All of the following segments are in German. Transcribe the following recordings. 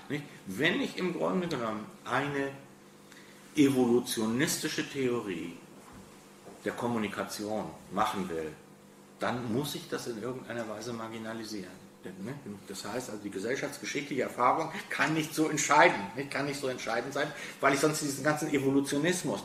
Nicht? Wenn ich im Grunde genommen eine evolutionistische Theorie der Kommunikation machen will, dann muss ich das in irgendeiner Weise marginalisieren. Das heißt, also die gesellschaftsgeschichtliche Erfahrung kann nicht so entscheidend sein, weil ich sonst diesen ganzen Evolutionismus,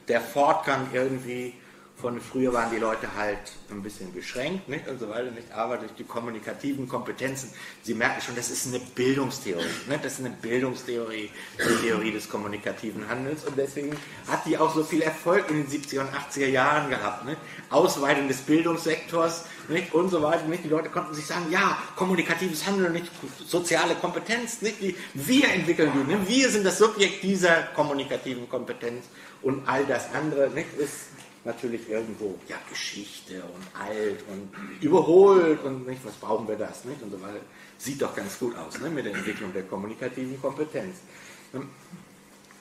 der Fortgang irgendwie von früher waren die Leute halt ein bisschen beschränkt, nicht, und so weiter, nicht, aber durch die kommunikativen Kompetenzen, Sie merken schon, das ist eine Bildungstheorie, nicht, das ist eine Bildungstheorie, die Theorie des kommunikativen Handelns, und deswegen hat die auch so viel Erfolg in den 70er und 80er Jahren gehabt, nicht, Ausweitung des Bildungssektors, nicht, und so weiter, nicht, die Leute konnten sich sagen, ja, kommunikatives Handeln, nicht, soziale Kompetenz, nicht, wir entwickeln die, nicht, wir sind das Subjekt dieser kommunikativen Kompetenz, und all das andere, nicht, ist natürlich irgendwo, ja, Geschichte und alt und überholt und nicht, was brauchen wir das, nicht, und so weiter. Sieht doch ganz gut aus, ne, mit der Entwicklung der kommunikativen Kompetenz.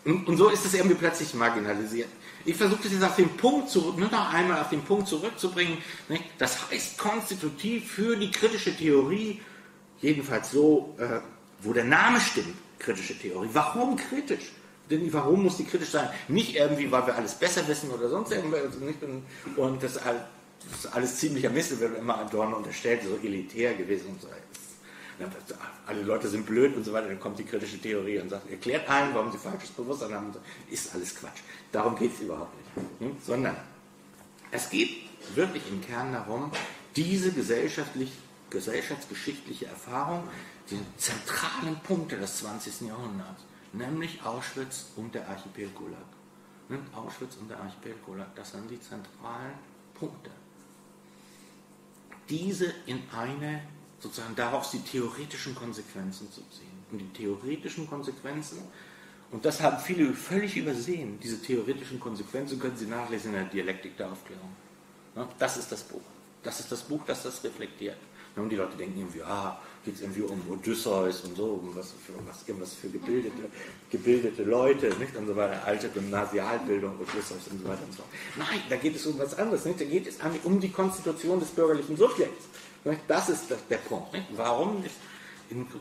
Und so ist es irgendwie plötzlich marginalisiert. Ich versuche das jetzt auf den Punkt nur noch einmal auf den Punkt zurückzubringen, nicht? Das heißt konstitutiv für die kritische Theorie, jedenfalls so, wo der Name stimmt, kritische Theorie. Warum kritisch? Denn warum muss die kritisch sein? Nicht irgendwie, weil wir alles besser wissen oder sonst irgendwas. Und das ist alles ziemlicher Mist, wird immer Adorno unterstellt, so elitär gewesen und so. Alle Leute sind blöd und so weiter. Dann kommt die kritische Theorie und sagt, erklärt allen, warum sie falsches Bewusstsein haben. Ist alles Quatsch. Darum geht es überhaupt nicht. Sondern es geht wirklich im Kern darum, diese gesellschaftsgeschichtliche Erfahrung, die zentralen Punkte des 20. Jahrhunderts, nämlich Auschwitz und der Archipel Gulag. Auschwitz und der Archipel Gulag, das sind die zentralen Punkte. Diese in eine, sozusagen daraus die theoretischen Konsequenzen zu ziehen. Und die theoretischen Konsequenzen, und das haben viele völlig übersehen, diese theoretischen Konsequenzen können Sie nachlesen in der Dialektik der Aufklärung. Das ist das Buch. Das ist das Buch, das das reflektiert. Und die Leute denken irgendwie, geht es irgendwie um Odysseus und so, um irgendwas für gebildete Leute, nicht? Und so weiter, alte Gymnasialbildung, Odysseus und so weiter und so fort. Nein, da geht es um was anderes, nicht? Da geht es um die Konstitution des bürgerlichen Subjekts. Nicht? Das ist der Punkt. Nicht? Warum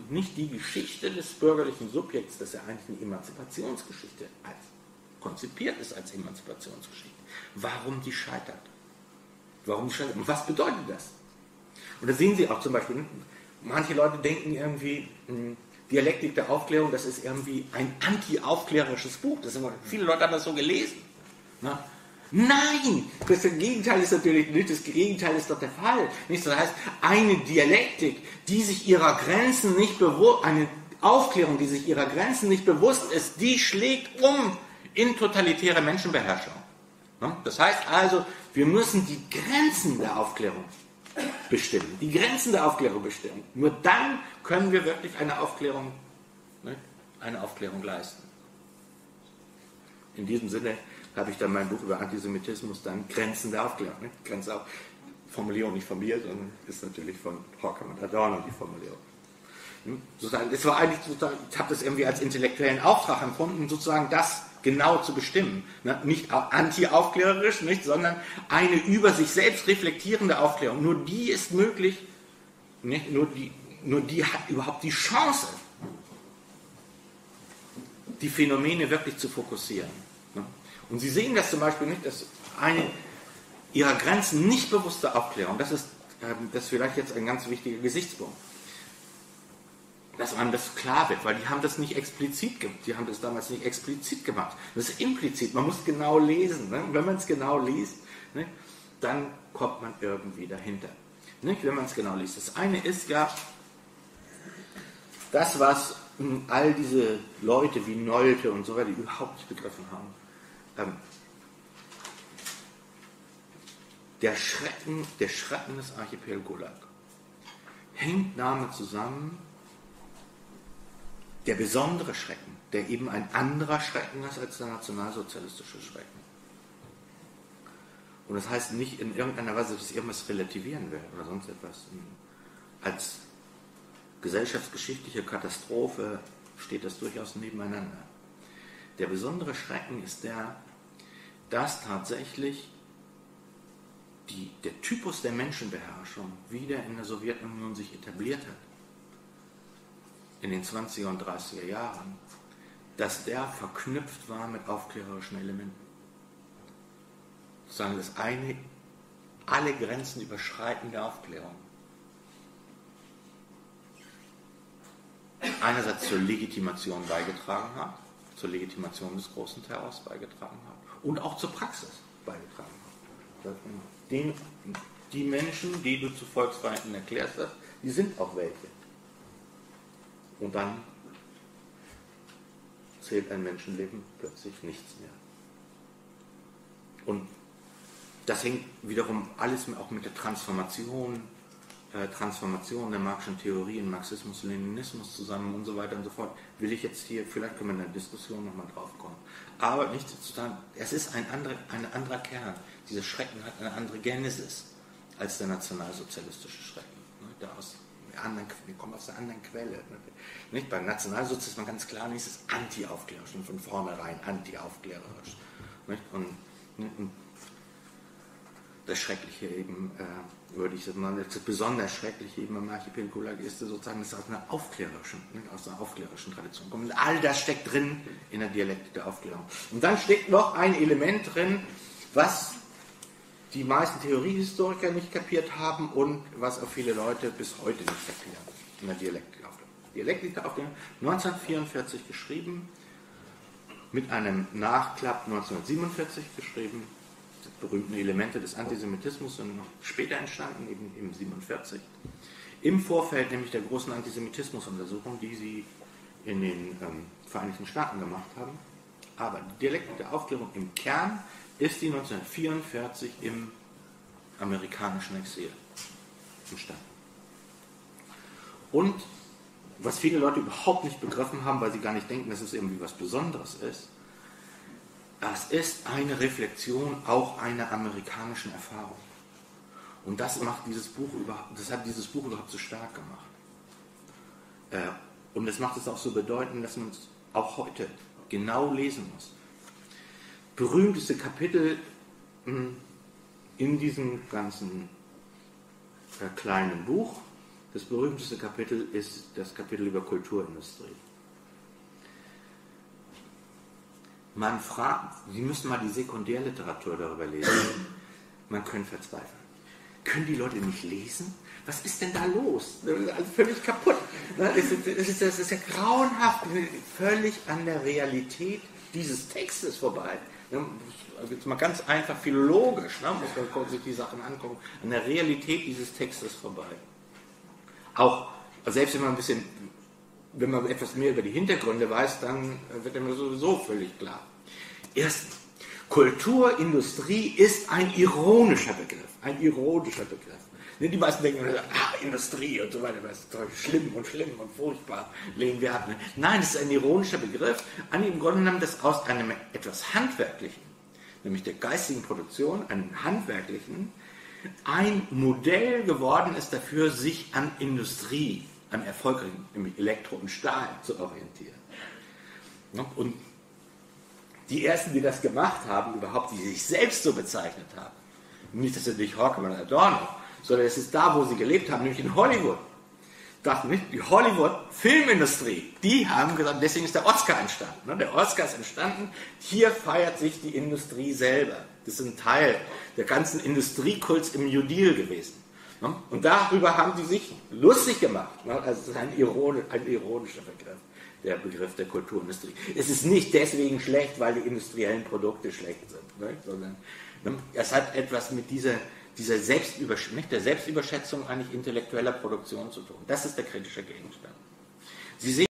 nicht die Geschichte des bürgerlichen Subjekts, das ja eigentlich eine Emanzipationsgeschichte konzipiert ist als Emanzipationsgeschichte, warum die scheitert? Warum die scheitert? Und was bedeutet das? Und da sehen Sie auch zum Beispiel, manche Leute denken irgendwie, Dialektik der Aufklärung, das ist irgendwie ein anti-aufklärerisches Buch. Viele Leute haben das so gelesen. Na? Nein, das Gegenteil ist natürlich nicht, das Gegenteil ist doch der Fall. Nicht? Das heißt, eine Dialektik, die sich ihrer Grenzen nicht bewusst, eine Aufklärung, die sich ihrer Grenzen nicht bewusst ist, die schlägt um in totalitäre Menschenbeherrschung. Na? Das heißt also, wir müssen die Grenzen der Aufklärung bestimmen, die Grenzen der Aufklärung bestimmen. Nur dann können wir wirklich eine Aufklärung leisten. In diesem Sinne habe ich dann mein Buch über Antisemitismus dann Grenzen der Aufklärung. Grenze auch, Formulierung nicht von mir, sondern ist natürlich von Horkheimer und Adorno die Formulierung. Es war eigentlich sozusagen, ich habe das irgendwie als intellektuellen Auftrag empfunden, sozusagen das genau zu bestimmen. Nicht anti-aufklärerisch, sondern eine über sich selbst reflektierende Aufklärung. Nur die ist möglich, nur die hat überhaupt die Chance, die Phänomene wirklich zu fokussieren. Und Sie sehen das zum Beispiel nicht, dass eine ihrer Grenzen nicht bewusste Aufklärung, das ist vielleicht jetzt ein ganz wichtiger Gesichtspunkt, dass einem das klar wird, weil die haben das nicht explizit gemacht, die haben das damals nicht explizit gemacht, das ist implizit, man muss genau lesen, ne? Und wenn man es genau liest, ne, dann kommt man irgendwie dahinter, ne? Wenn man es genau liest. Das eine ist ja, das was all diese Leute wie Nolte und so weiter überhaupt nicht begriffen haben, der Schrecken des Archipel Gulag hängt damit zusammen, der besondere Schrecken, der eben ein anderer Schrecken ist als der nationalsozialistische Schrecken. Und das heißt nicht in irgendeiner Weise, dass ich irgendwas relativieren will oder sonst etwas. Als gesellschaftsgeschichtliche Katastrophe steht das durchaus nebeneinander. Der besondere Schrecken ist der, dass tatsächlich der Typus der Menschenbeherrschung wieder in der Sowjetunion sich etabliert hat. in den 20er und 30er Jahren, dass der verknüpft war mit aufklärerischen Elementen. Sozusagen das eine, alle Grenzen überschreitende Aufklärung. Einerseits zur Legitimation beigetragen hat, zur Legitimation des großen Terrors beigetragen hat und auch zur Praxis beigetragen hat. Die Menschen, die du zu Volksfeinden erklärst hast, die sind auch welche. Und dann zählt ein Menschenleben plötzlich nichts mehr. Und das hängt wiederum alles auch mit der Transformation der Marxischen Theorie in Marxismus, Leninismus zusammen und so weiter und so fort. Will ich jetzt hier, vielleicht können wir in der Diskussion nochmal drauf kommen. Aber nichtsdestotrotz, es ist ein anderer Kern. Dieser Schrecken hat eine andere Genesis als der nationalsozialistische Schrecken. Der kommt aus einer anderen Quelle. Nicht? Beim Nationalsozialismus ist man ganz klar, es ist anti-aufklärerisch und von vornherein anti-aufklärerisch. Und das Schreckliche eben, würde ich sagen, das besonders Schreckliche eben am Archipel Gulag ist sozusagen, dass es aus einer aufklärerischen Tradition kommt. Und all das steckt drin in der Dialektik der Aufklärung. Und dann steckt noch ein Element drin, was die meisten Theoriehistoriker nicht kapiert haben und was auch viele Leute bis heute nicht kapieren in der Dialektik der Aufklärung. Dialektik der Aufklärung, 1944 geschrieben, mit einem Nachklapp 1947 geschrieben. Die berühmten Elemente des Antisemitismus sind noch später entstanden, eben im 1947. Im Vorfeld nämlich der großen Antisemitismusuntersuchung, die sie in den Vereinigten Staaten gemacht haben. Aber die Dialektik der Aufklärung im Kern ist die 1944 im amerikanischen Exil entstanden. Und was viele Leute überhaupt nicht begriffen haben, weil sie gar nicht denken, dass es irgendwie was Besonderes ist, das ist eine Reflexion auch einer amerikanischen Erfahrung. Und das hat dieses Buch überhaupt so stark gemacht. Und das macht es auch so bedeutend, dass man es auch heute genau lesen muss. Berühmteste Kapitel in diesem ganzen kleinen Buch, das berühmteste Kapitel ist das Kapitel über Kulturindustrie. Man fragt, Sie müssen mal die Sekundärliteratur darüber lesen. Man könnte verzweifeln. Können die Leute nicht lesen? Was ist denn da los? Also völlig kaputt. Das ist ja grauenhaft, völlig an der Realität dieses Textes vorbei. Jetzt mal ganz einfach philologisch, muss man sich die Sachen angucken, an der Realität dieses Textes vorbei. Auch, selbst wenn man etwas mehr über die Hintergründe weiß, dann wird einem sowieso völlig klar. Erstens, Kulturindustrie ist ein ironischer Begriff. Ein ironischer Begriff. Die meisten denken, Industrie und so weiter, das ist schlimm und furchtbar, lehnen wir ab. Nein, es ist ein ironischer Begriff, im Grunde genommen, das aus einem etwas Handwerklichen, nämlich der geistigen Produktion, einem Handwerklichen, ein Modell geworden ist dafür, sich an Industrie, an erfolgreichen, nämlich Elektro und Stahl, zu orientieren. Und die Ersten, die das gemacht haben, überhaupt, die sich selbst so bezeichnet haben, nicht, dass sie durch Horkheimer und Adorno, sondern es ist da, wo sie gelebt haben, nämlich in Hollywood. Die Hollywood-Filmindustrie, die haben gesagt, deswegen ist der Oscar entstanden. Der Oscar ist entstanden, hier feiert sich die Industrie selber. Das ist ein Teil der ganzen Industriekults im New Deal gewesen. Und darüber haben sie sich lustig gemacht. Also es ist ein ironischer Begriff, der Begriff der Kulturindustrie. Es ist nicht deswegen schlecht, weil die industriellen Produkte schlecht sind, sondern es hat etwas mit der Selbstüberschätzung eigentlich intellektueller Produktion zu tun. Das ist der kritische Gegenstand. Sie sehen